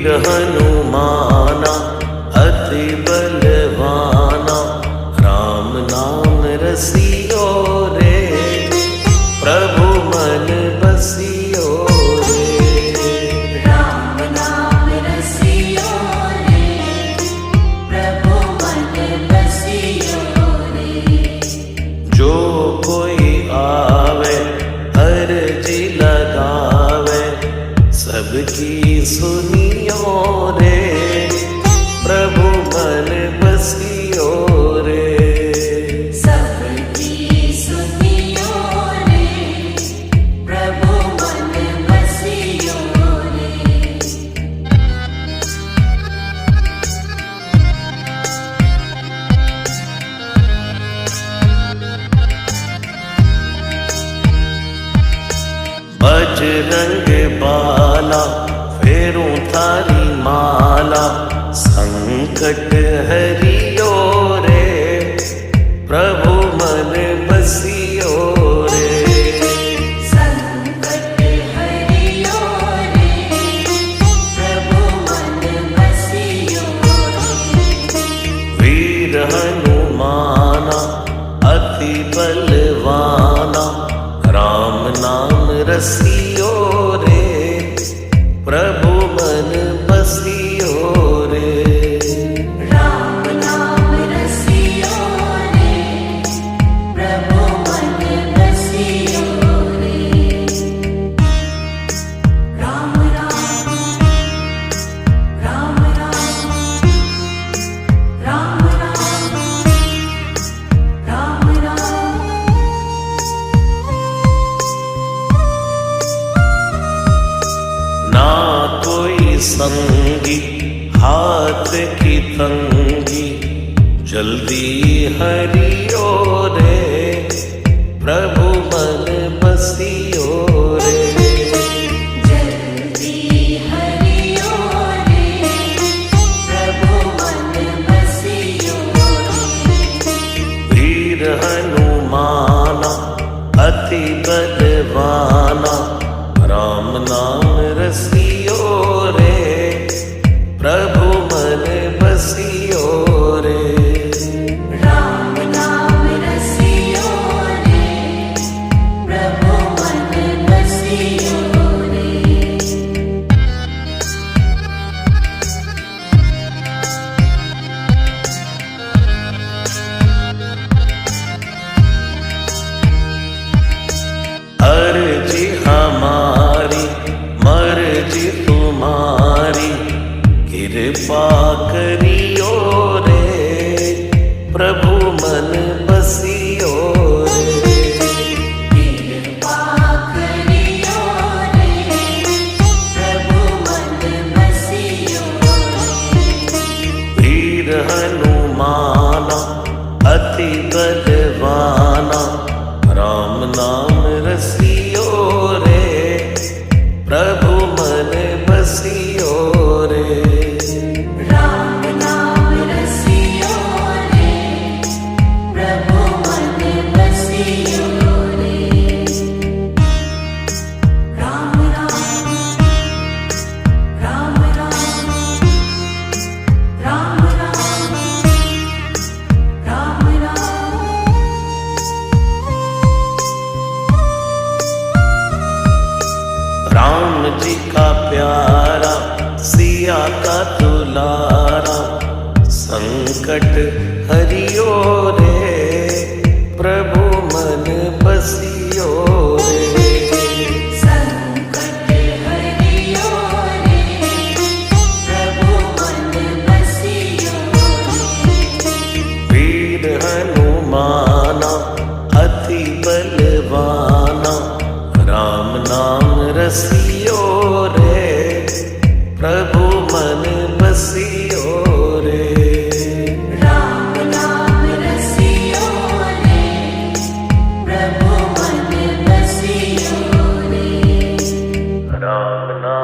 वीर हनुमाना अति बलवाना, राम नाम रसियो रे, प्रभु मन बसियो रे। राम नाम रसियो रे, प्रभु मन बसियो रे। जो कोई आवे अर्जी लगावे, सबकी सुनियो रे, प्रभु मन बसियो रे। सबकी सुनियो रे, प्रभु मन बसियो रे। बजरंग बाला फेरू थारी माला, संकट हरियो रे, प्रभु मन बसियो रे। संकट हरियो रे, प्रभु मन बसियो रे। वीर हनुमाना अति बलवाना, राम नाम रसियो रे, प्रभु मन बसियो रे। राम नाम रसियो रे, प्रभु मन बसियो रे। राम राम राम राम राम राम राम राम। ना कोई संगी हाथ की तंगी, जल्दी हरियो रे, प्रभु मन बसियो रे। जल्दी हरियो रे, प्रभु मन बसियो रे। वीर हनुमाना अति बलवाना, राम नाम रसियो रे, प्रभु मन बसियो रे। राम नाम रसियो रे, प्रभु मन बसियो रे। अर्जी हमारी मर्जी तुम्हारी, कृपा करियो रे, प्रभु मन बसियो रे। कृपा करियो रे, प्रभु मन बसियो रे। वीर हनुमाना अति बलवाना, राम नाम रसियो रे, प्रभु मन बसियो रे। राम नाम रसियो रे, प्रभु मन बसियो रे। राम राम राम राम राम राम राम। राम जी का प्यारा सिया का दुलारा, संकट हरियो रे, प्रभु मन बसियो रे। संकट हरियो रे, प्रभु मन बसियो रे। वीर हनुमाना अति बलवाना, राम नाम रसियो रे, प्रभु मन बसियो रे। राम नाम रसियो रे, प्रभु मन बसियो रे। राम नाम